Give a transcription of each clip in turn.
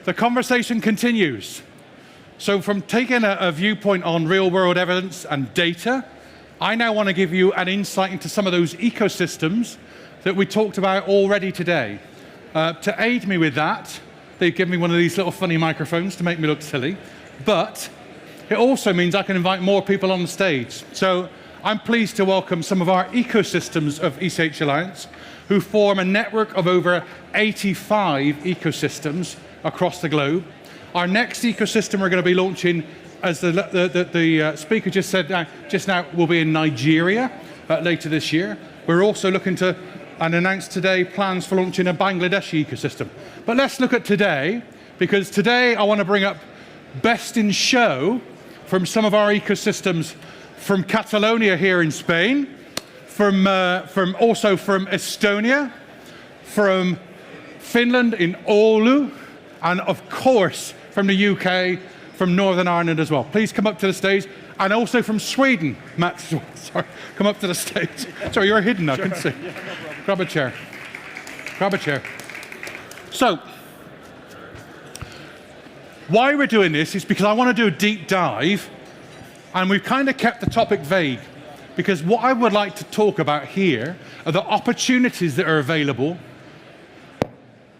the conversation continues. So from taking a viewpoint on real-world evidence and data, I now want to give you an insight into some of those ecosystems that we talked about already today. To aid me with that, they've given me one of these little funny microphones to make me look silly, but it also means I can invite more people on the stage. So I'm pleased to welcome some of our ecosystems of ECHAlliance, who form a network of over 85 ecosystems across the globe. Our next ecosystem we're going to be launching, as the speaker just said just now, will be in Nigeria later this year. We're also looking to, and announced today, plans for launching a Bangladeshi ecosystem. But let's look at today, because today I want to bring up best in show from some of our ecosystems from Catalonia here in Spain, also from Estonia, from Finland in Oulu, and of course from the UK, from Northern Ireland as well. Please come up to the stage, and also from Sweden. Matt, sorry, come up to the stage. Sorry, you're hidden, I can see. Grab a chair. Grab a chair. So, why we're doing this is because I want to do a deep dive, and we've kind of kept the topic vague, because what I would like to talk about here are the opportunities that are available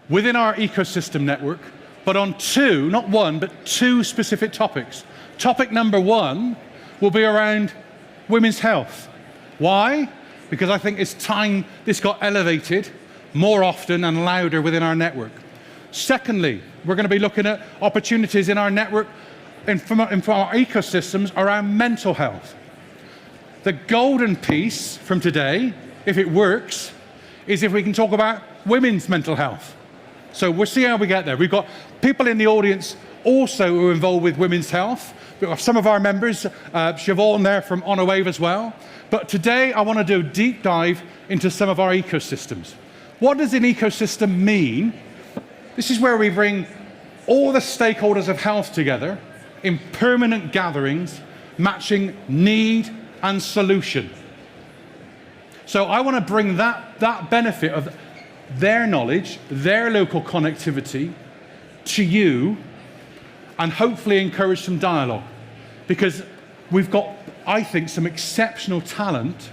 within our ecosystem network, but on two, not one, but two specific topics. Topic number one will be around women's health. Why? Because I think it's time this got elevated more often and louder within our network. Secondly, we're going to be looking at opportunities in our network and from our ecosystems around mental health. The golden piece from today, if it works, is if we can talk about women's mental health. So we'll see how we get there. We've got people in the audience also who are involved with women's health. We've got some of our members, Siobhan there from On a Wave as well. But today I want to do a deep dive into some of our ecosystems. What does an ecosystem mean? This is where we bring all the stakeholders of health together in permanent gatherings, matching need and solution. So I want to bring that benefit of their knowledge, their local connectivity to you, and hopefully encourage some dialogue. Because we've got, I think, some exceptional talent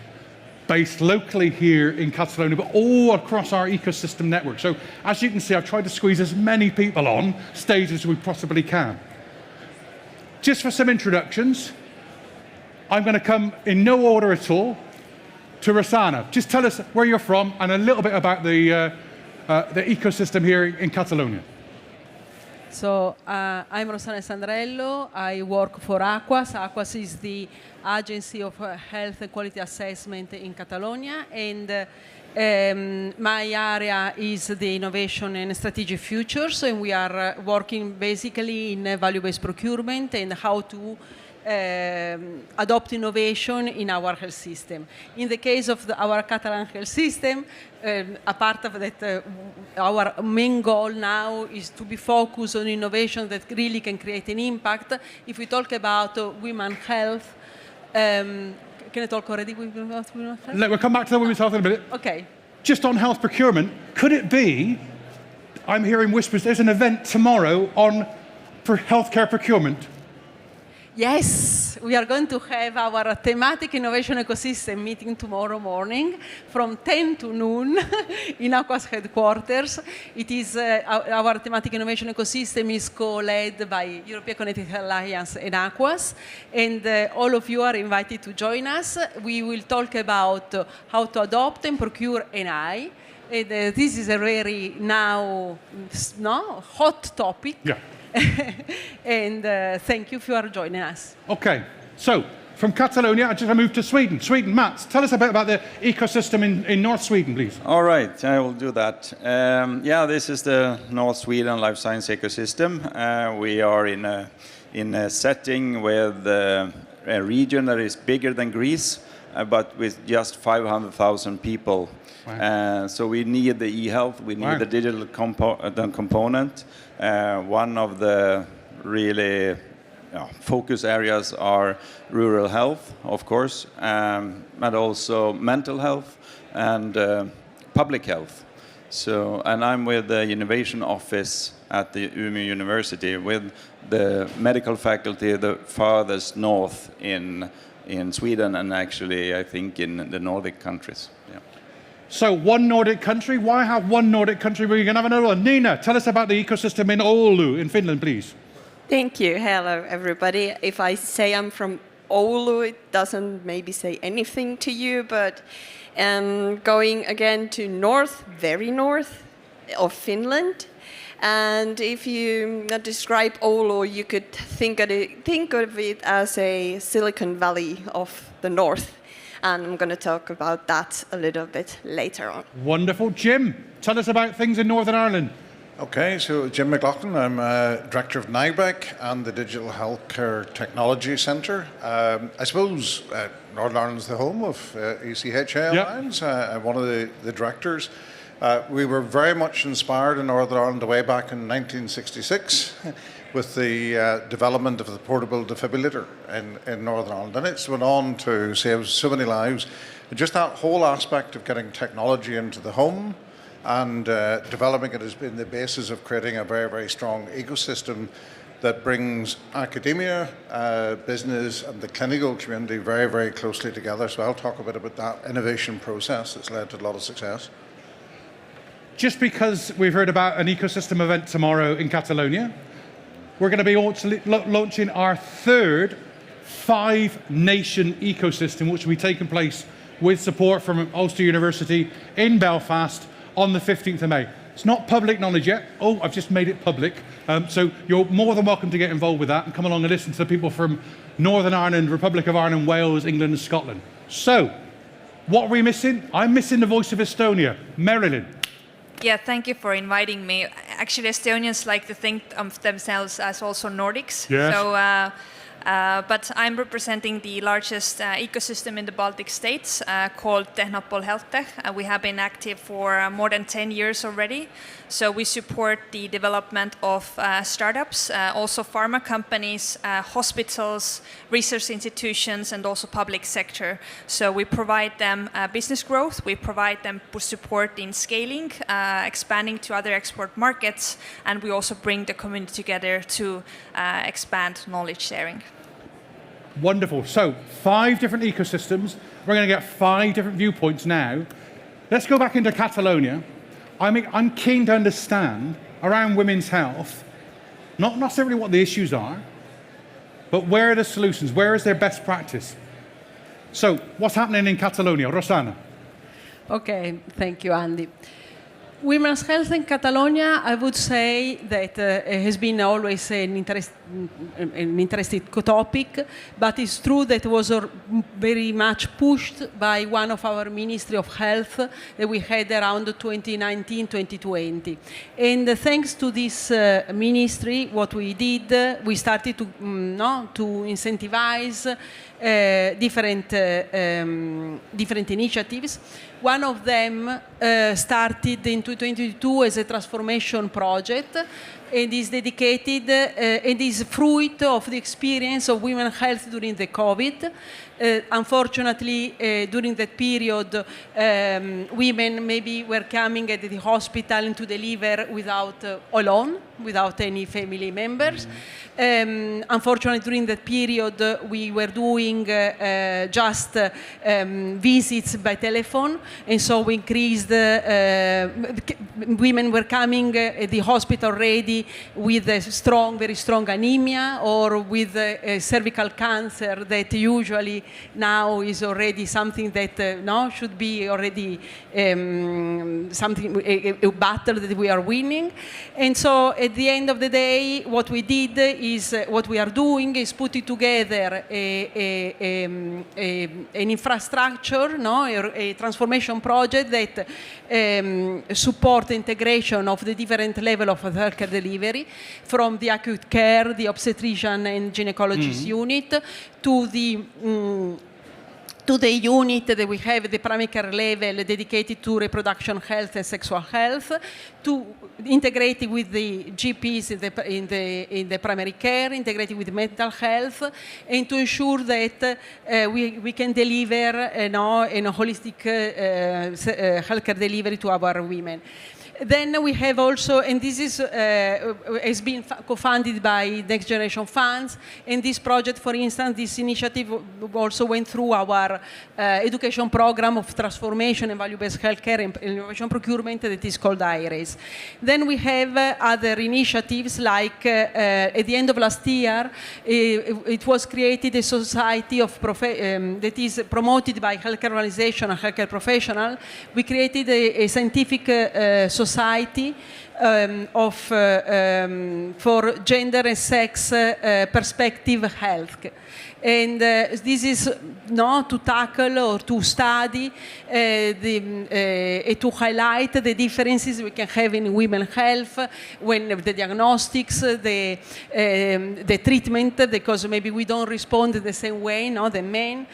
based locally here in Catalonia, but all across our ecosystem network. So as you can see, I've tried to squeeze as many people on stage as we possibly can. Just for some introductions, I'm going to come in no order at all to Rosanna. Just tell us where you're from and a little bit about the ecosystem here in Catalonia. So I'm Rosanna Sandrello. I work for Aquas. Aquas is the agency of health and quality assessment in Catalonia, and my area is the innovation and strategic futures, and we are working basically in value-based procurement and how to adopt innovation in our health system. In the case of our Catalan health system, apart of that, our main goal now is to be focused on innovation that really can create an impact. If we talk about women's health, can I talk already about women's health? We'll come back to the women's health in a minute. Okay. Just on health procurement, could it be, I'm hearing whispers, there's an event tomorrow for healthcare procurement? Yes, we are going to have our thematic innovation ecosystem meeting tomorrow morning from 10 to noon in Aquas headquarters. It is our thematic innovation ecosystem is co-led by European Connected Alliance and Aquas, and all of you are invited to join us. We will talk about how to adopt and procure NI. This is a very now hot topic. Yeah. And thank you for joining us. Okay, so from Catalonia, I just moved to Sweden. Sweden, Mats, tell us a bit about the ecosystem in North Sweden, please. All right, I will do that. Yeah, this is the North Sweden life science ecosystem. We are in a setting with a region that is bigger than Greece, but with just 500,000 people. Wow. So we need the e-health, we need the digital component. One of the really focus areas are rural health, of course, but also mental health and public health. So, and I'm with the innovation office at the Umeå University with the medical faculty the farthest north in Sweden, and actually I think in the Nordic countries. Yeah. So one Nordic country, why have one Nordic country where you can have another one? Nina, tell us about the ecosystem in Oulu in Finland, please. Thank you. Hello, everybody. If I say I'm from Oulu, it doesn't maybe say anything to you, but going again to north, very north of Finland. And if you describe Oulu, you could think of it as a Silicon Valley of the north. And I'm going to talk about that a little bit later on. Wonderful. Jim, tell us about things in Northern Ireland. Okay, so Jim McLaughlin, I'm Director of NIBEC and the Digital Healthcare Technology Centre. I suppose Northern Ireland's the home of ECHAlliance. I'm one of the directors. We were very much inspired in Northern Ireland way back in 1966 with the development of the portable defibrillator in Northern Ireland. And it's went on to save so many lives. Just that whole aspect of getting technology into the home and developing it has been the basis of creating a very, very strong ecosystem that brings academia, business and the clinical community very, very closely together. So I'll talk a bit about that innovation process that's led to a lot of success. Just because we've heard about an ecosystem event tomorrow in Catalonia, we're going to be launching our third 5-nation ecosystem, which will be taking place with support from Ulster University in Belfast on the 15th of May. It's not public knowledge yet. Oh, I've just made it public. So you're more than welcome to get involved with that and come along and listen to the people from Northern Ireland, Republic of Ireland, Wales, England and Scotland. So, what are we missing? I'm missing the voice of Estonia. Marilyn. Yeah, thank you for inviting me. Actually, Estonians like to think of themselves as also Nordics. Yes. So, but I'm representing the largest ecosystem in the Baltic states called Tehnopol HealthTech. We have been active for more than 10 years already. So we support the development of startups, also pharma companies, hospitals, research institutions, and also public sector. So we provide them business growth, we provide them support in scaling, expanding to other export markets, and we also bring the community together to expand knowledge sharing. Wonderful. So 5 different ecosystems. We're going to get 5 different viewpoints now. Let's go back into Catalonia. I'm keen to understand around women's health, not necessarily what the issues are, but where are the solutions? Where is their best practice? So what's happening in Catalonia? Rosanna. Okay, thank you, Andy. Women's health in Catalonia, I would say that it has been always an interesting topic, but it's true that it was very much pushed by one of our Ministry of Health that we had around 2019-2020. And thanks to this ministry, what we did, we started to incentivize different initiatives. One of them started in 2022 as a transformation project and is dedicated and is fruit of the experience of women's health during the COVID. Unfortunately, during that period, women maybe were coming at the hospital to deliver alone, without any family members. Unfortunately, during that period, we were doing just visits by telephone, and so we increased. Women were coming at the hospital already with a very strong anemia or with cervical cancer that usually now is already something that should be already a battle that we are winning. And so at the end of the day, what we did is, what we are doing is putting together an infrastructure, a transformation project that support the integration of the different level of healthcare delivery, from the acute care, the obstetrician and gynecologist unit, to the unit that we have at the primary care level dedicated to reproduction health and sexual health, to integrate with the GPs in the primary care, integrated with mental health, and to ensure that we can deliver a holistic healthcare delivery to our women. Then we have also, and this is has been co-funded by Next Generation Funds. And this project, for instance, this initiative also went through our education program of transformation and value-based healthcare and innovation procurement that is called IRAS. Then we have other initiatives like at the end of last year, it was created a society of that is promoted by healthcare organization and healthcare professional. We created a scientific society for gender and sex perspective health. And this is not to tackle or to study to highlight the differences we can have in women's health when the diagnostics, the treatment, because maybe we don't respond the same way, no, the men,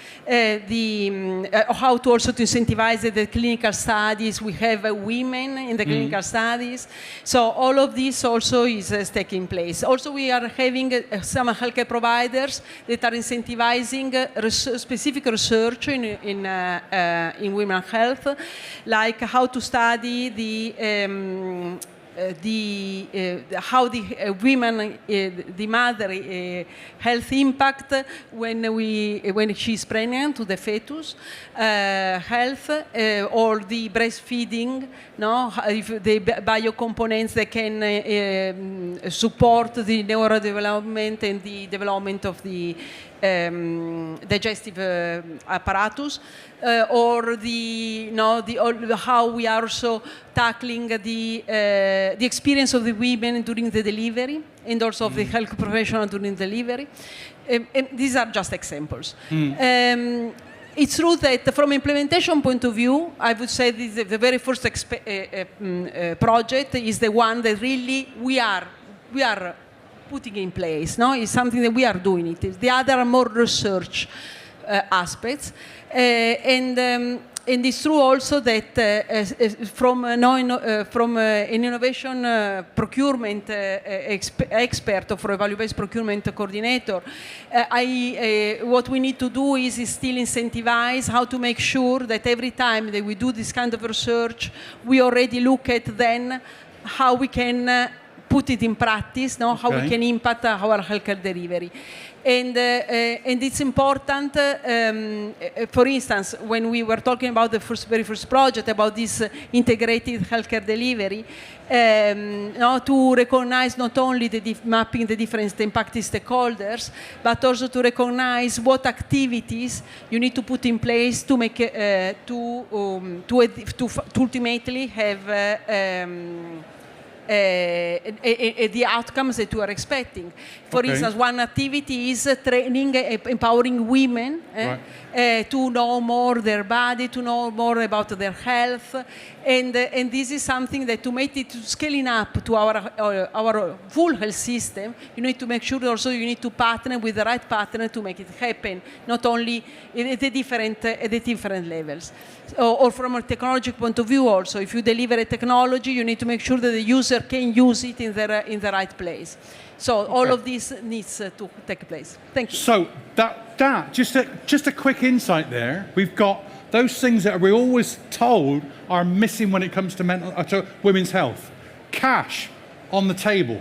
how to also to incentivize the clinical studies. We have women in the clinical studies. So all of this also is taking place. Also, we are having some healthcare providers that are incentivizing specific research in women's health, like how to study how the women, the mother health impact when she's pregnant to the fetus, health, or the breastfeeding, no, if the biocomponents that can support the neurodevelopment and the development of the digestive apparatus, or how we are also tackling the experience of the women during the delivery and also of the health professional during delivery. And these are just examples. It's true that from implementation point of view, I would say the very first project is the one that really we are putting in place. No, it's something that we are doing. It. The other are more research aspects, and it's true also that from an innovation procurement expert or for a value-based procurement coordinator, what we need to do is still incentivize how to make sure that every time that we do this kind of research, we already look at then how we can put it in practice, no? How we can impact our healthcare delivery. And it's important, for instance, when we were talking about the very first project about this integrated healthcare delivery, to recognize not only mapping the different impacted stakeholders, but also to recognize what activities you need to put in place to make to ultimately have the outcomes that you are expecting. For instance, one activity is training, empowering women to know more their body, to know more about their health, and this is something that to make it scaling up to our full health system, you need to make sure also you need to partner with the right partner to make it happen, not only at the different levels. Or from a technological point of view also, if you deliver a technology, you need to make sure that the user can use it in the right place. So all of this needs to take place. Thank you. So that just a quick insight there. We've got those things that we're always told are missing when it comes to women's health. Cash on the table,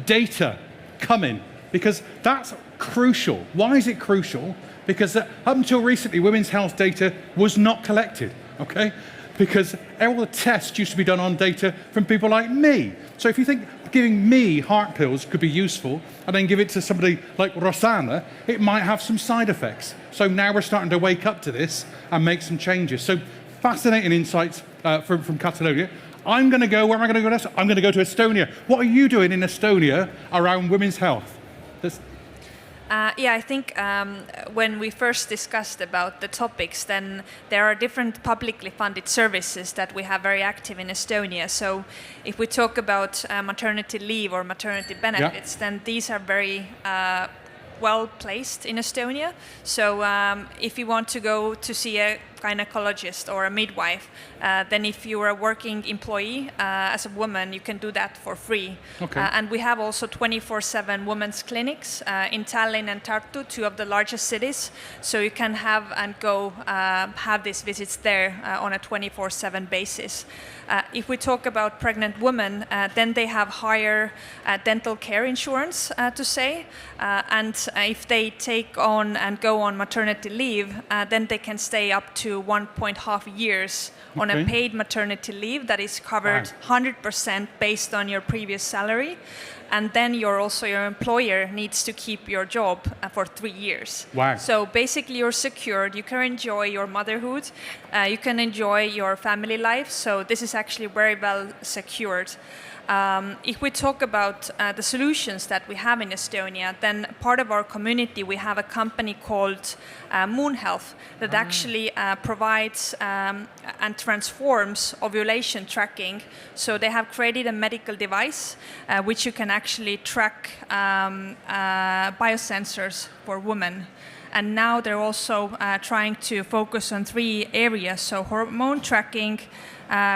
data coming, because that's crucial. Why is it crucial? Because up until recently, women's health data was not collected, okay? Because all the tests used to be done on data from people like me. So if you think giving me heart pills could be useful, and then give it to somebody like Rosanna, it might have some side effects. So now we're starting to wake up to this and make some changes. So fascinating insights from Catalonia. I'm going to go, where am I going to go next? I'm going to go to Estonia. What are you doing in Estonia around women's health? I think when we first discussed about the topics, then there are different publicly funded services that we have very active in Estonia. So if we talk about maternity leave or maternity benefits, then these are very well placed in Estonia. So if you want to go to see a gynecologist or a midwife, then if you are a working employee as a woman, you can do that for free. Okay. And we have also 24/7 women's clinics in Tallinn and Tartu, two of the largest cities. So you can have and go have these visits there on a 24/7 basis. If we talk about pregnant women, then they have higher dental care insurance, to say. And if they take on and go on maternity leave, then they can stay up to 1.5 years on a paid maternity leave that is covered 100% based on your previous salary. And then your employer needs to keep your job for 3 years. Wow. So basically you're secured, you can enjoy your motherhood, you can enjoy your family life, so this is actually very well secured. If we talk about the solutions that we have in Estonia, then part of our community, we have a company called Moon Health that actually provides and transforms ovulation tracking. So they have created a medical device which you can actually track biosensors for women. And now they're also trying to focus on 3 areas, so hormone tracking,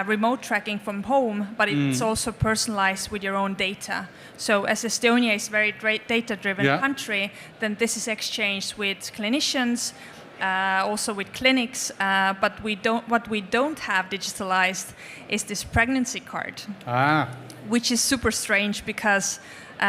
remote tracking from home, but it's also personalized with your own data. So as Estonia is a very data-driven country, then this is exchanged with clinicians, also with clinics, but what we don't have digitalized is this pregnancy card, which is super strange because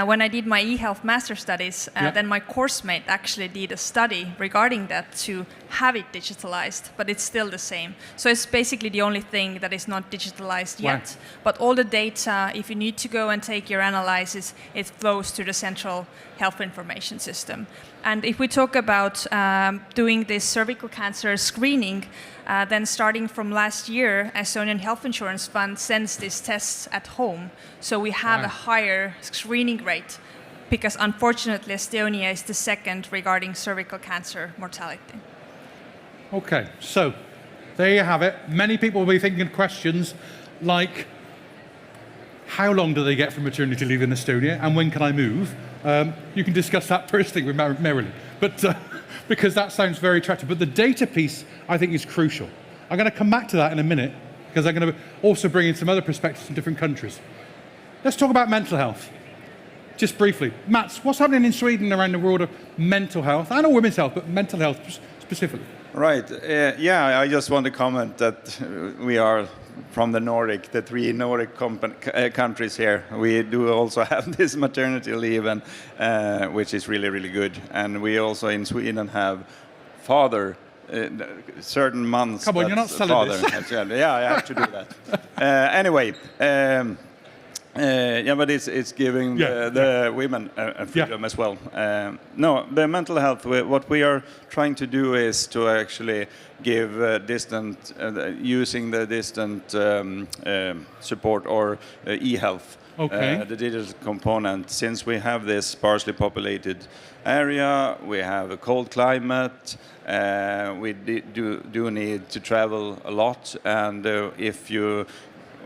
when I did my eHealth master studies, then my course mate actually did a study regarding that to have it digitalized, but it's still the same. So it's basically the only thing that is not digitalized yet. But all the data, if you need to go and take your analysis, it flows to the central health information system. And if we talk about doing this cervical cancer screening, then starting from last year, Estonian Health Insurance Fund sends these tests at home. So we have a higher screening rate because unfortunately Estonia is the second regarding cervical cancer mortality. Okay, so there you have it. Many people will be thinking questions like, how long do they get for maternity leave in Estonia and when can I move? You can discuss that first thing with Marilyn, but because that sounds very attractive. But the data piece, I think, is crucial. I'm going to come back to that in a minute because I'm going to also bring in some other perspectives from different countries. Let's talk about mental health, just briefly. Mats, what's happening in Sweden around the world of mental health? I know women's health, but mental health specifically. Right. I just want to comment that we are from the Nordic, the 3 Nordic countries here. We do also have this maternity leave, and which is really, really good. And we also in Sweden have certain months. Come on, you're not selling this. Yeah, I have to do that. Anyway. But it's giving the women a freedom as well. No, the mental health, what we are trying to do is to actually give using the distant support or e-health, the digital component. Since we have this sparsely populated area, we have a cold climate, we do need to travel a lot, and if you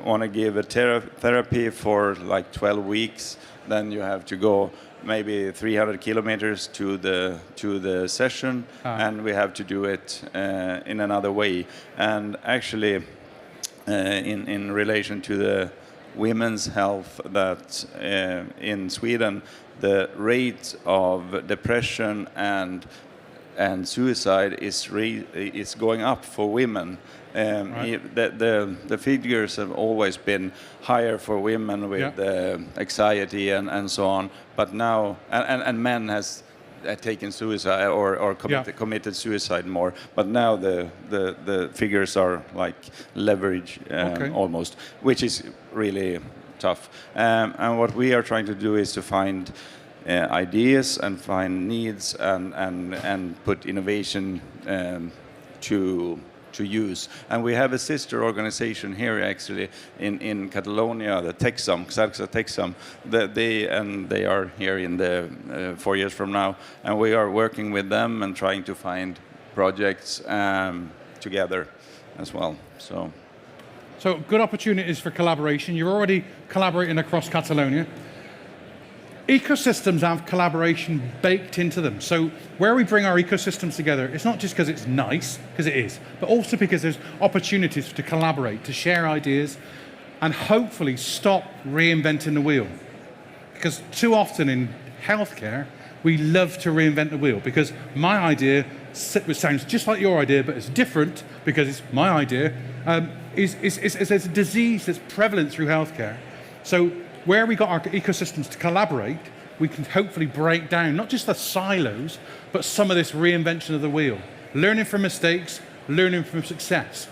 want to give a therapy for like 12 weeks, then you have to go maybe 300 kilometers to the session, and we have to do it in another way. And actually, in relation to the women's health, that in Sweden, the rate of depression and suicide is going up for women. The figures have always been higher for women with anxiety and so on, but now and men has taken suicide or committed suicide more, but now the figures are like leverage almost, which is really tough. And what we are trying to do is to find ideas and find needs and put innovation to use. And we have a sister organization here actually in Catalonia, the Texam. They are here in the 4 years from now, and we are working with them and trying to find projects together as well. So good opportunities for collaboration. You're already collaborating across Catalonia. Ecosystems have collaboration baked into them. So where we bring our ecosystems together, it's not just because it's nice, because it is, but also because there's opportunities to collaborate, to share ideas, and hopefully stop reinventing the wheel. Because too often in healthcare, we love to reinvent the wheel because my idea, which sounds just like your idea, but it's different because it's my idea, is there's a disease that's prevalent through healthcare. So where we got our ecosystems to collaborate, we can hopefully break down not just the silos, but some of this reinvention of the wheel. Learning from mistakes, learning from success.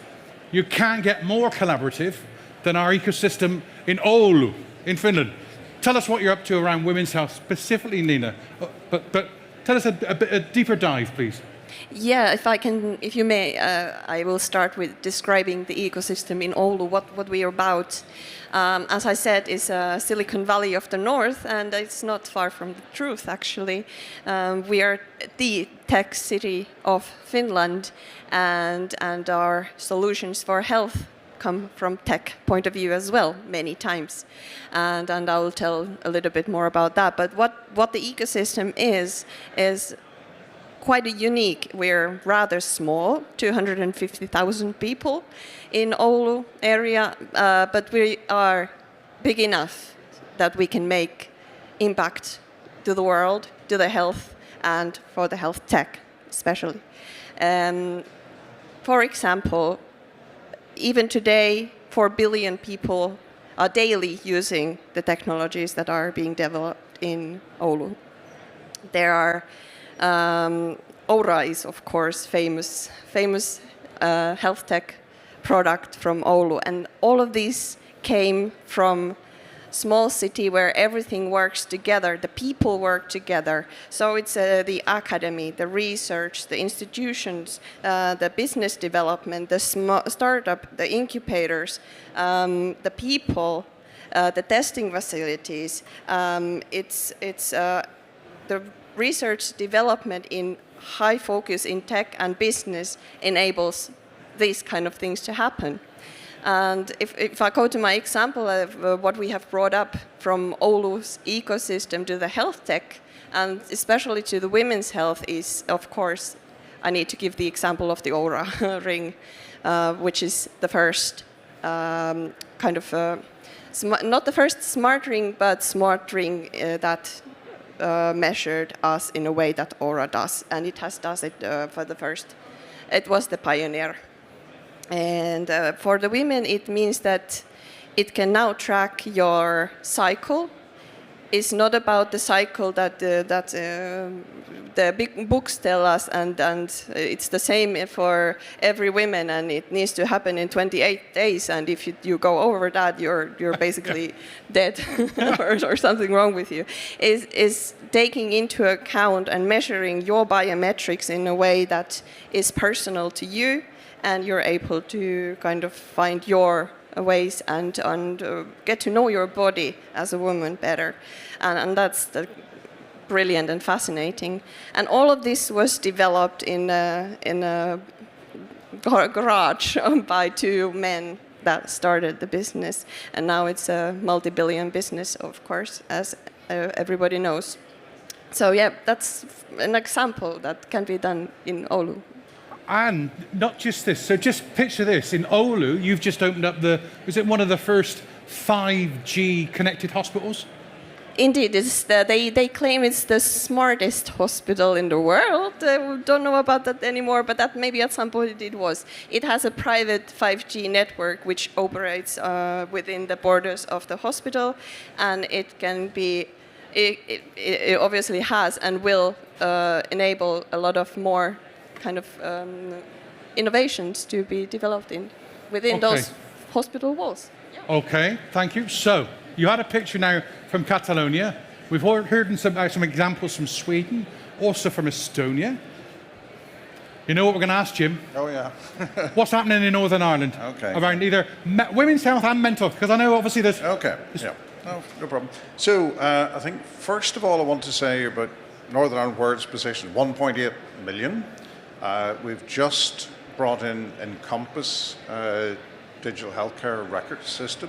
You can't get more collaborative than our ecosystem in Oulu, in Finland. Tell us what you're up to around women's health, specifically, Nina. But tell us a deeper dive, please. Yeah, if you may, I will start with describing the ecosystem in Oulu, what we are about. As I said, it's Silicon Valley of the North, and it's not far from the truth, actually. We are the tech city of Finland, and our solutions for health come from tech point of view as well, many times. And I will tell a little bit more about that. But what the ecosystem is quite unique. We're rather small, 250,000 people in Oulu area, but we are big enough that we can make impact to the world, to the health, and for the health tech especially. For example, even today, 4 billion people are daily using the technologies that are being developed in Oulu. There are Oura is, of course, famous health tech product from Oulu, and all of these came from small city where everything works together, the people work together. So it's the academy, the research, the institutions, the business development, the startup, the incubators, the people, the testing facilities. It's the research development in high focus in tech and business enables these kind of things to happen. And if I go to my example of what we have brought up from Oulu's ecosystem to the health tech, and especially to the women's health, is, of course, I need to give the example of the Oura ring, which is the first kind of, not the first smart ring, but smart ring that measured us in a way that Oura does. And it does it for the first, it was the pioneer. And for the women, it means that it can now track your cycle. It's not about the cycle that the big books tell us, and it's the same for every woman, and it needs to happen in 28 days. And if you go over that, you're basically dead or something wrong with you. Is taking into account and measuring your biometrics in a way that is personal to you, and you're able to kind of find your ways and get to know your body as a woman better. And that's brilliant and fascinating. And all of this was developed in a garage by 2 men that started the business. And now it's a multi-billion business, of course, as everybody knows. So yeah, that's an example that can be done in Oulu. And not just this, so just picture this. In Oulu, you've just opened up is it one of the first 5G connected hospitals? Indeed, they claim it's the smartest hospital in the world. We don't know about that anymore, but that maybe at some point it was. It has a private 5G network which operates within the borders of the hospital, and it can be, it obviously has and will enable a lot of more kind of innovations to be developed within those hospital walls. Yeah. Okay, thank you. So, you had a picture now from Catalonia. We've heard some examples from Sweden, also from Estonia. You know what we're going to ask, Jim? Oh, yeah. What's happening in Northern Ireland? Okay. Around either women's health and mental, because I know obviously there's... Okay, yeah. No problem. So, I think, first of all, I want to say about Northern Ireland, where it's positioned, 1.8 million. We've just brought in Encompass digital healthcare record system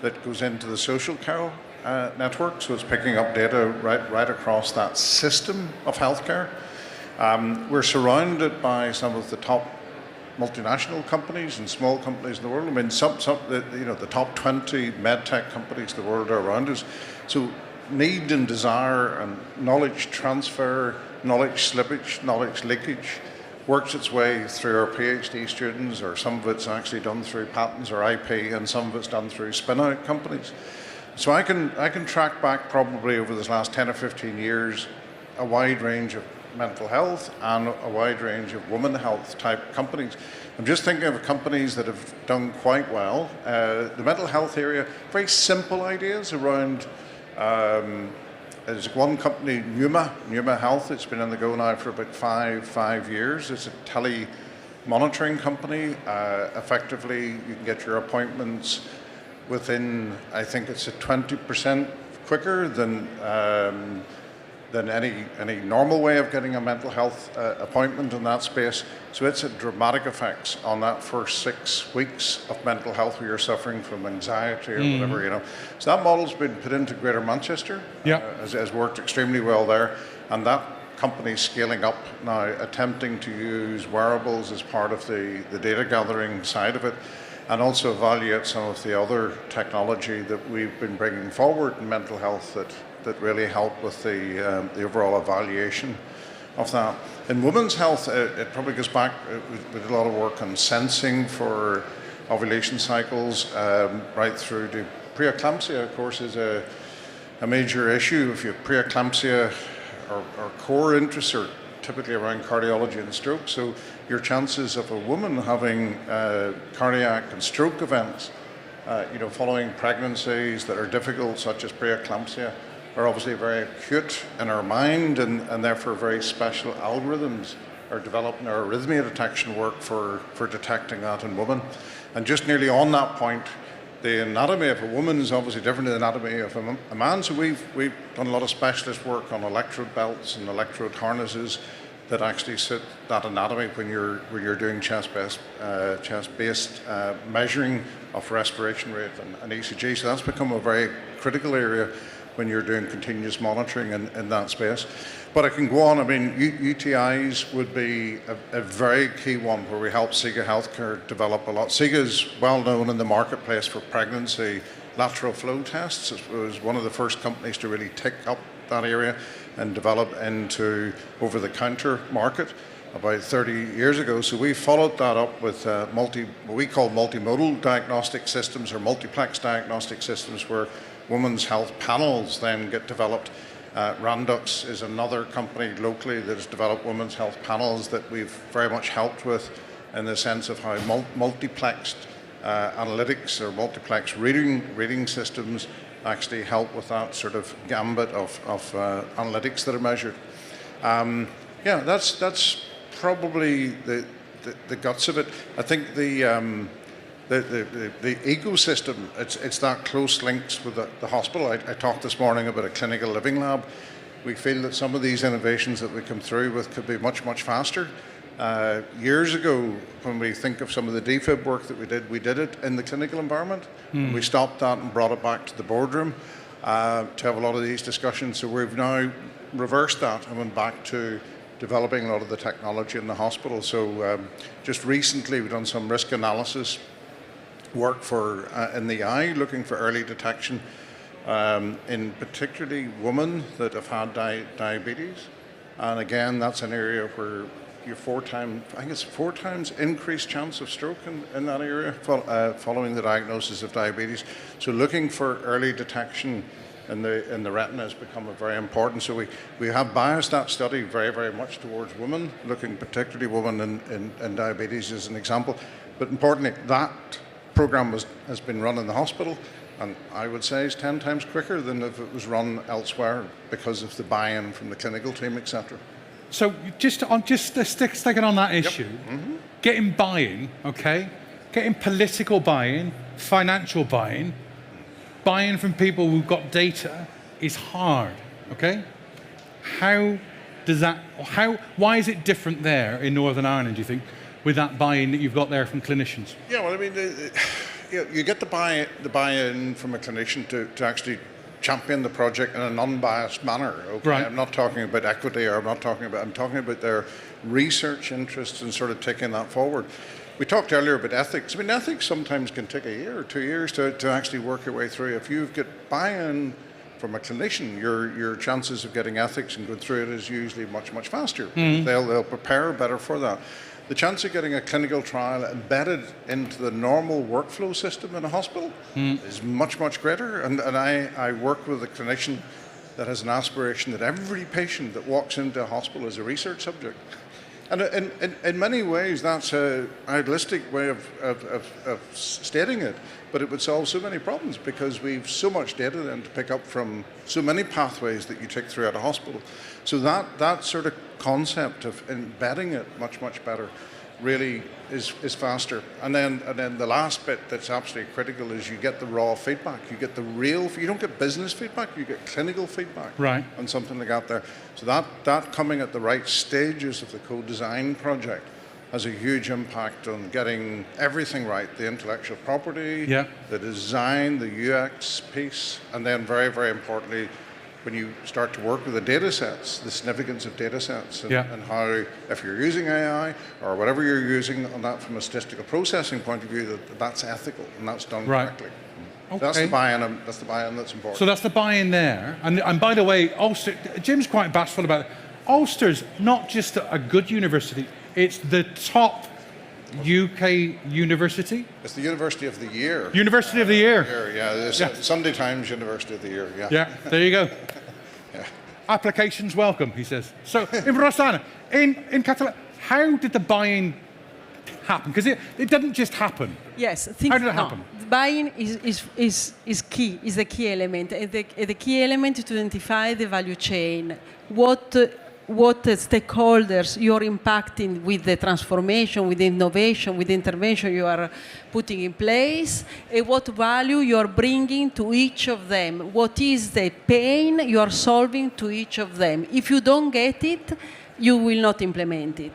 that goes into the social care network, so it's picking up data right across that system of healthcare. We're surrounded by some of the top multinational companies and small companies in the world. I mean, the top 20 medtech companies in the world are around us. So need and desire and knowledge transfer, knowledge slippage, knowledge leakage works its way through our PhD students, or some of it's actually done through patents or IP, and some of it's done through spin-out companies. So I can track back probably over this last 10 or 15 years a wide range of mental health and a wide range of women health type companies. I'm just thinking of companies that have done quite well. The mental health area, very simple ideas around, there's one company, Numa Health, it's been on the go now for about five years. It's a tele-monitoring company. Effectively, you can get your appointments within, I think it's a 20% quicker than any normal way of getting a mental health appointment in that space. So it's had dramatic effects on that first 6 weeks of mental health where you're suffering from anxiety or whatever, you know. So that model's been put into Greater Manchester, has worked extremely well there, and that company's scaling up now, attempting to use wearables as part of the data gathering side of it, and also evaluate some of the other technology that we've been bringing forward in mental health that really help with the overall evaluation of that. In women's health, it probably goes back, we did a lot of work on sensing for ovulation cycles, right through to preeclampsia, of course, is a major issue. If you have preeclampsia, our core interests are typically around cardiology and stroke, so your chances of a woman having cardiac and stroke events, following pregnancies that are difficult, such as preeclampsia, are obviously very acute in our mind, and therefore very special algorithms are developed in our arrhythmia detection work for detecting that in women. And just nearly on that point, the anatomy of a woman is obviously different than the anatomy of a man, so we've done a lot of specialist work on electrode belts and electrode harnesses that actually suit that anatomy when you're doing chest-based measuring of respiration rate and ECG. So that's become a very critical area when you're doing continuous monitoring in that space. But I can go on. I mean, UTIs would be a very key one where we help SIGA Healthcare develop a lot. SIGA is well known in the marketplace for pregnancy lateral flow tests. It was one of the first companies to really take up that area and develop into over-the-counter market about 30 years ago. So we followed that up with what we call multimodal diagnostic systems, or multiplex diagnostic systems, where women's health panels then get developed. Randux is another company locally that has developed women's health panels that we've very much helped with, in the sense of how multiplexed analytics or multiplex reading systems actually help with that sort of gambit of analytics that are measured. That's probably the guts of it. I think the ecosystem, it's that close links with the hospital. I talked this morning about a clinical living lab. We feel that some of these innovations that we come through with could be much, much faster. Years ago, when we think of some of the defib work that we did it in the clinical environment. And we stopped that and brought it back to the boardroom to have a lot of these discussions. So we've now reversed that and went back to developing a lot of the technology in the hospital. So just recently, we've done some risk analysis work in the eye, looking for early detection in particularly women that have had diabetes. And again, that's an area where you're 4 times increased chance of stroke in that area following the diagnosis of diabetes. So looking for early detection in the retina has become very important. So we have biased that study very, very much towards women, looking particularly women in diabetes as an example. But importantly, that program has been run in the hospital, and I would say is 10 times quicker than if it was run elsewhere because of the buy-in from the clinical team, etc. So just sticking on that issue, getting buy-in, okay? Getting political buy-in, financial buy-in from people who've got data is hard, okay? Why is it different there in Northern Ireland, do you think, with that buy-in that you've got there from clinicians? Yeah, well, I mean, you get the buy-in from a clinician to actually champion the project in an unbiased manner. Okay? Right. I'm not talking about equity, or I'm talking about their research interests and sort of taking that forward. We talked earlier about ethics. I mean, ethics sometimes can take a year or 2 years to actually work your way through. If you've got buy-in from a clinician, your chances of getting ethics and going through it is usually much, much faster. They'll prepare better for that. The chance of getting a clinical trial embedded into the normal workflow system in a hospital is much, much greater. And I work with a clinician that has an aspiration that every patient that walks into a hospital is a research subject. And in many ways, that's a idealistic way of stating it, but it would solve so many problems because we've so much data then to pick up from so many pathways that you take throughout a hospital. So that sort of concept of embedding it much, much better really is faster. And then the last bit that's absolutely critical is you get the raw feedback. You get the real, you don't get business feedback, you get clinical feedback. Right. And something like that there. So that coming at the right stages of the co-design project has a huge impact on getting everything right, the intellectual property, the design, the UX piece, and then very, very importantly, when you start to work with the data sets, the significance of data sets, and how, if you're using AI or whatever you're using on that from a statistical processing point of view, that's ethical and that's done correctly. Okay. That's the buy-in. That's the buy-in that's important. So that's the buy-in there. And by the way, Ulster, Jim's quite bashful about it. Ulster's not just a good university; it's the top UK university. It's the University of the Year. University of the Year. Sunday Times University of the Year. Yeah. There you go. Applications welcome, he says. So, in Rosanna, in Catalonia, how did the buy-in happen? Because it didn't just happen. Yes. How did it happen? The buy-in is key, is the key element. And the key element is to identify the value chain. What stakeholders you're impacting with the transformation, with the innovation, with the intervention you are putting in place, and what value you're bringing to each of them. What is the pain you are solving to each of them? If you don't get it, you will not implement it.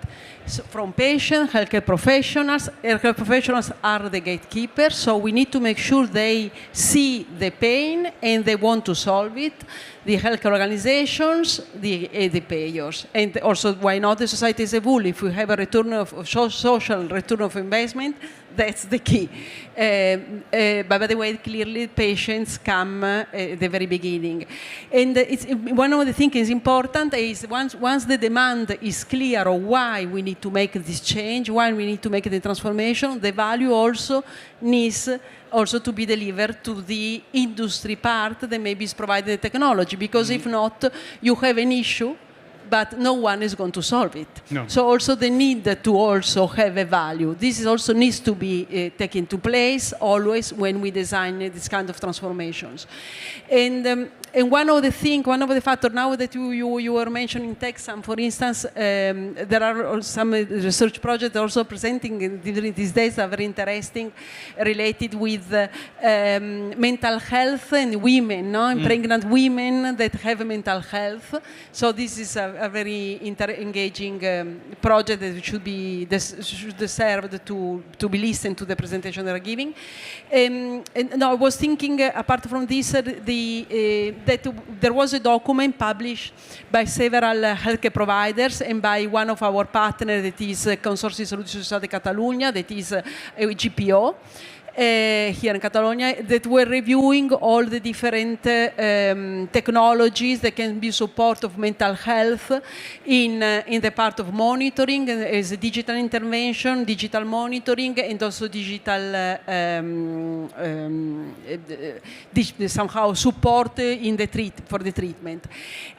So from patients, healthcare professionals are the gatekeepers, so we need to make sure they see the pain and they want to solve it. The healthcare organizations, the payers, and also why not the society as a whole. If we have a return of social return of investment, that's the key. But by the way, clearly patients come at the very beginning, and it's one of the things is important is once the demand is clear of why we need to make this change, why we need to make the transformation, the value also needs also to be delivered to the industry part that maybe is providing the technology, because if not, you have an issue, but no one is going to solve it. No. So also the need to also have a value. This is also needs to be taken to place always when we design this kind of transformations. And one of the factors now that you were mentioning Texan, for instance, there are some research projects also presenting during these days that are very interesting, related with mental health and women, and pregnant women that have mental health. So this is a very engaging project that should deserve to be listened to the presentation they are giving. And no, I was thinking, apart from this, that there was a document published by several healthcare providers and by one of our partners, that is Consorcio de Salud y Sociedad de Catalunya, that is a GPO. Here in Catalonia, that were reviewing all the different technologies that can be support of mental health in the part of monitoring, as a digital intervention, digital monitoring, and also digital somehow support for the treatment.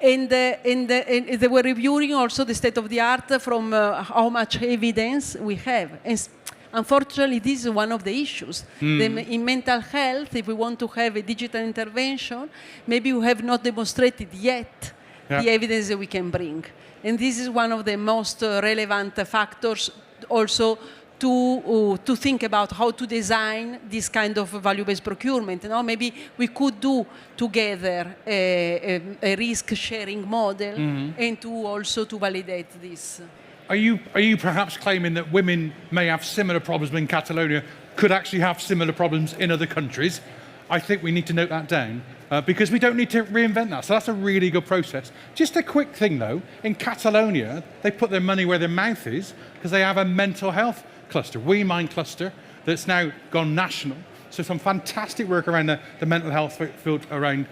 And they were reviewing also the state of the art from how much evidence we have. And unfortunately, this is one of the issues. In mental health, if we want to have a digital intervention, maybe we have not demonstrated yet the evidence that we can bring. And this is one of the most relevant factors also to think about how to design this kind of value-based procurement. Maybe we could do together a risk-sharing model and also to validate this. Are you perhaps claiming that women may have similar problems in Catalonia, could actually have similar problems in other countries? I think we need to note that down because we don't need to reinvent that. So that's a really good process. Just a quick thing though, in Catalonia, they put their money where their mouth is because they have a mental health cluster, WeMind cluster, that's now gone national. So some fantastic work around the mental health field around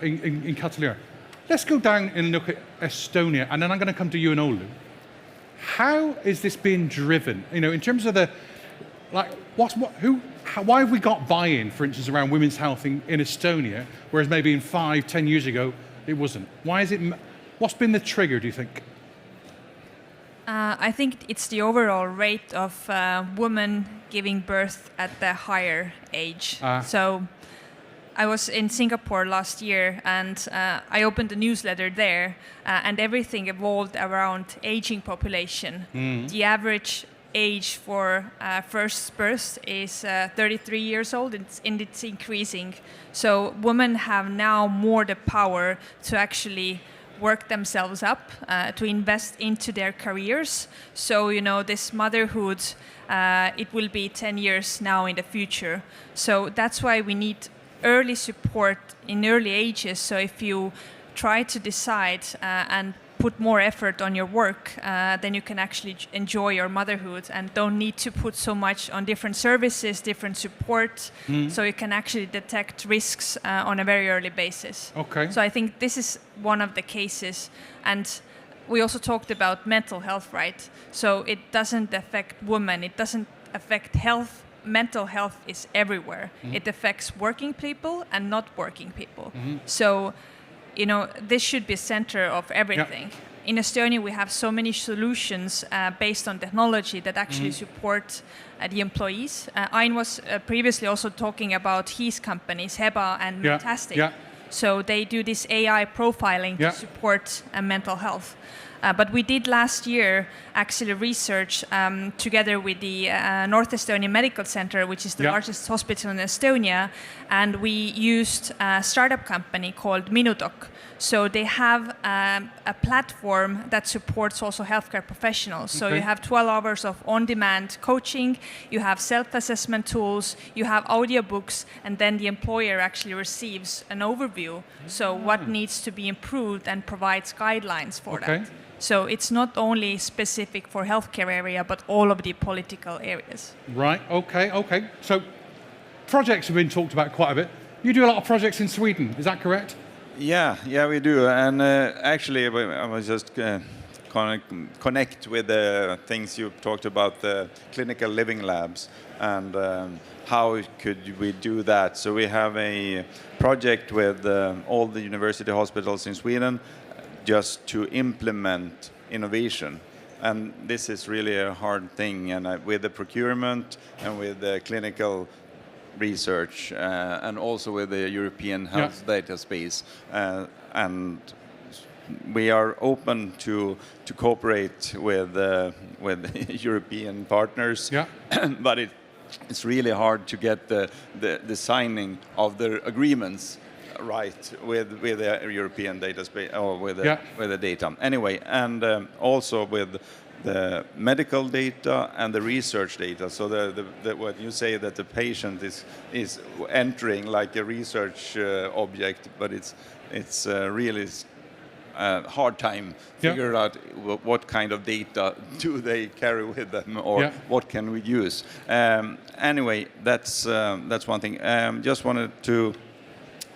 in Catalonia. Let's go down and look at Estonia, and then I'm going to come to you and Olu. How is this being driven? You know, in terms of the, like, why have we got buy-in, for instance, around women's health in Estonia, whereas maybe in 5-10 years ago it wasn't? Why is it? What's been the trigger, do you think? I think it's the overall rate of women giving birth at the higher age. So I was in Singapore last year, and I opened a newsletter there, and everything evolved around aging population. The average age for first birth is 33 years old, and it's increasing. So women have now more the power to actually work themselves up, to invest into their careers. So, you know, this motherhood, it will be 10 years now in the future. So that's why we need early support in early ages. So if you try to decide and put more effort on your work, then you can actually enjoy your motherhood and don't need to put so much on different services, different support, so you can actually detect risks on a very early basis. Okay. So I think this is one of the cases. And we also talked about mental health, right? So it doesn't affect women, it doesn't affect health. Mental health is everywhere. It affects working people and not working people. So, you know, this should be center of everything. Yeah. In Estonia, we have so many solutions based on technology that actually support the employees. Ain was previously also talking about his companies, Heba and Fantastic. Yeah. So they do this AI profiling to support mental health. But we did last year actually research together with the North Estonian Medical Center, which is the largest hospital in Estonia, and we used a startup company called Minudoc. So they have a platform that supports also healthcare professionals. So you have 12 hours of on-demand coaching, you have self-assessment tools, you have audiobooks, and then the employer actually receives an overview. So what needs to be improved and provides guidelines for that. So it's not only specific for healthcare area, but all of the political areas. Right, okay. So projects have been talked about quite a bit. You do a lot of projects in Sweden, is that correct? Yeah, we do. And actually, I was just connect with the things you talked about, the clinical living labs, and how could we do that. So we have a project with all the university hospitals in Sweden, just to implement innovation. And this is really a hard thing, and with the procurement and with the clinical research and also with the European health data space. And we are open to cooperate with European partners, but it's really hard to get the signing of the agreements right with the European data space or with the data. Anyway, and also with the medical data and the research data. So what you say that the patient is entering like a research object, but it's really hard time figure out what kind of data do they carry with them, or what can we use. Anyway, that's one thing. Just wanted to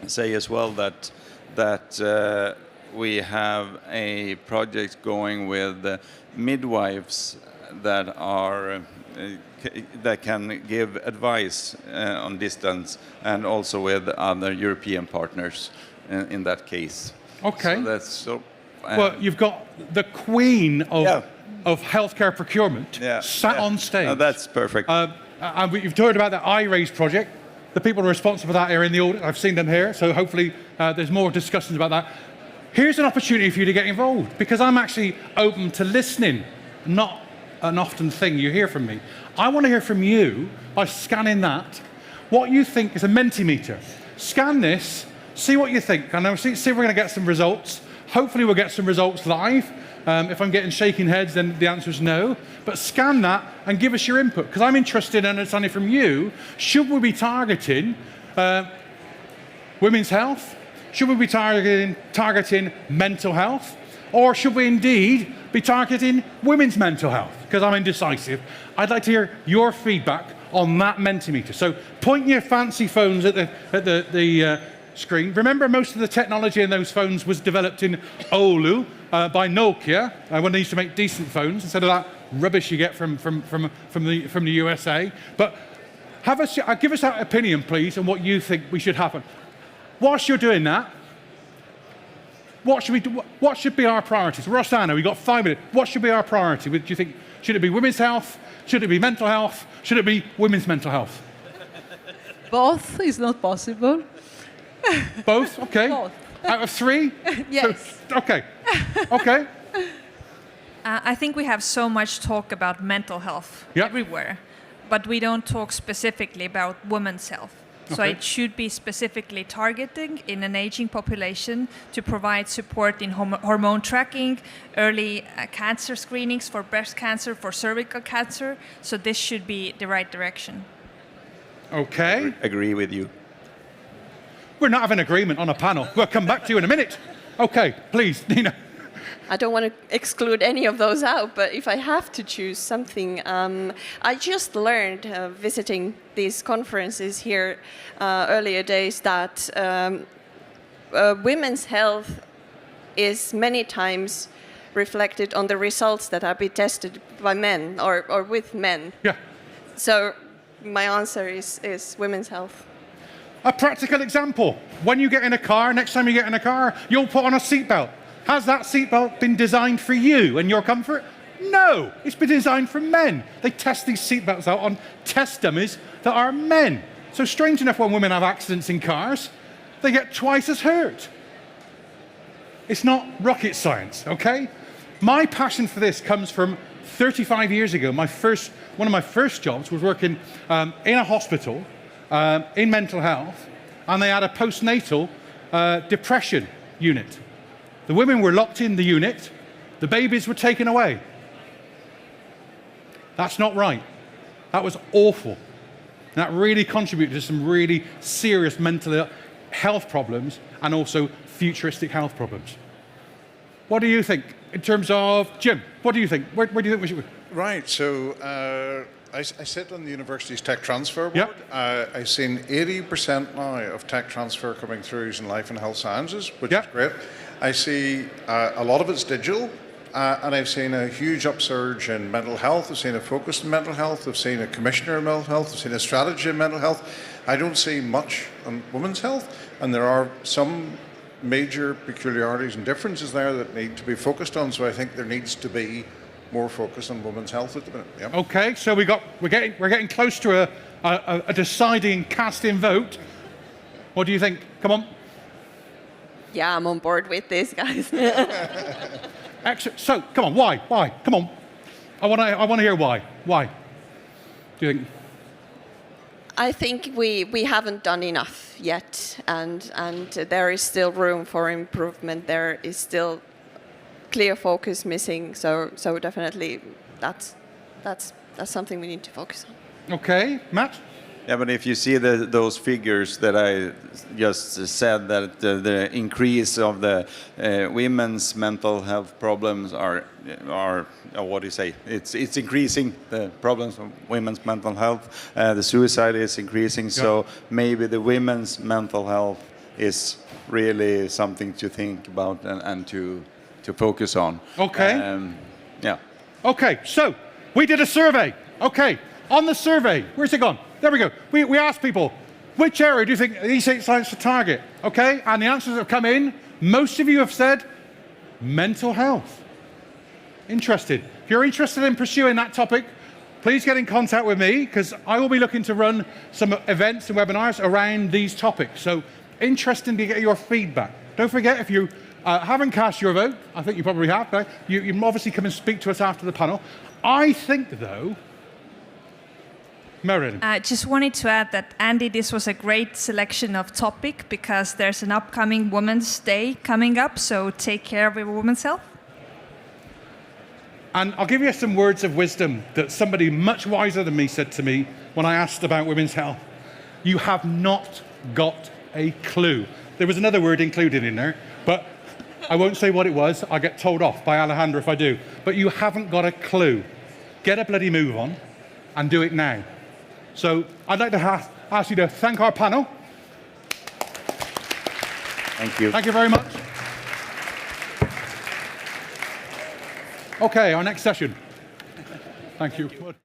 say as well that we have a project going with midwives that are that can give advice on distance, and also with other European partners in that case. Okay. So that's so. Well, you've got the queen of healthcare procurement sat on stage. That's perfect. And you've heard about the iRaise project. The people responsible for that are in the audience. I've seen them here, so hopefully there's more discussions about that. Here's an opportunity for you to get involved, because I'm actually open to listening, not an often thing you hear from me. I want to hear from you by scanning that, what you think is a Mentimeter. Scan this, see what you think, and see if we're going to get some results. Hopefully we'll get some results live. If I'm getting shaking heads, then the answer is no. But scan that and give us your input, because I'm interested in understanding from you, should we be targeting women's health? Should we be targeting mental health? Or should we indeed be targeting women's mental health? Because I'm indecisive. I'd like to hear your feedback on that Mentimeter. So point your fancy phones at the screen. Remember, most of the technology in those phones was developed in Oulu by Nokia when they used to make decent phones instead of that rubbish you get from the USA. But give us that opinion, please, on what you think we should happen. Whilst you're doing that, what should we do? What should be our priorities? Rosanna, we've got 5 minutes. What should be our priority? Do you think, should it be women's health? Should it be mental health? Should it be women's mental health? Both is not possible. Both? Okay. Both. Out of 3? Yes. So, okay. Okay. I think we have so much talk about mental health Yep. everywhere, but we don't talk specifically about women's health. So Okay. it should be specifically targeting in an aging population to provide support in hormone tracking, early cancer screenings for breast cancer, for cervical cancer. So this should be the right direction. Okay. Agree with you. We're not having agreement on a panel. We'll come back to you in a minute. Okay, please, Nina. I don't want to exclude any of those out, but if I have to choose something, I just learned visiting these conferences here earlier days that women's health is many times reflected on the results that have been tested by men or with men. Yeah. So my answer is women's health. A practical example. When you get in a car, next time you get in a car, you'll put on a seatbelt. Has that seatbelt been designed for you and your comfort? No, it's been designed for men. They test these seatbelts out on test dummies that are men. So strange enough, when women have accidents in cars, they get twice as hurt. It's not rocket science, okay? My passion for this comes from 35 years ago. One of my first jobs was working in a hospital in mental health, and they had a postnatal depression unit. The women were locked in the unit, the babies were taken away. That's not right. That was awful. That really contributed to some really serious mental health problems and also futuristic health problems. What do you think in terms of, Jim, what do you think? Where do you think we should be? Right, so I sit on the university's tech transfer board. Yep. I've seen 80% now of tech transfer coming through in life and health sciences, which Yep. is great. I see a lot of it's digital, and I've seen a huge upsurge in mental health. I've seen a focus in mental health. I've seen a commissioner in mental health. I've seen a strategy in mental health. I don't see much on women's health, and there are some major peculiarities and differences there that need to be focused on. So I think there needs to be more focus on women's health at the minute. Yep. Okay, so we're getting close to a deciding casting vote. What do you think? Come on. Yeah, I'm on board with this, guys. Excellent. So, come on. Why? Come on. I want to hear why. Why? Do you think? I think we haven't done enough yet, and there is still room for improvement. There is still clear focus missing. So definitely that's something we need to focus on. Okay, Matt. Yeah, but if you see those figures that I just said, that the increase of the women's mental health problems are what do you say? It's increasing, the problems of women's mental health. The suicide is increasing, so maybe the women's mental health is really something to think about and to focus on. Okay. Yeah. Okay, so we did a survey. Okay, on the survey, where's it gone? There we go. We asked people, which area do you think ECHAlliance should target? Okay, and the answers have come in. Most of you have said mental health. Interested. If you're interested in pursuing that topic, please get in contact with me, because I will be looking to run some events and webinars around these topics. So interesting to get your feedback. Don't forget, if you haven't cast your vote, I think you probably have, but you can obviously come and speak to us after the panel. I think, though, Meredith. I just wanted to add that, Andy, this was a great selection of topic because there's an upcoming Women's Day coming up, so take care of your women's health. And I'll give you some words of wisdom that somebody much wiser than me said to me when I asked about women's health. You have not got a clue. There was another word included in there, but I won't say what it was. I'll get told off by Alejandro if I do. But you haven't got a clue. Get a bloody move on and do it now. So I'd like to ask you to thank our panel. Thank you. Thank you very much. Okay, our next session. Thank you.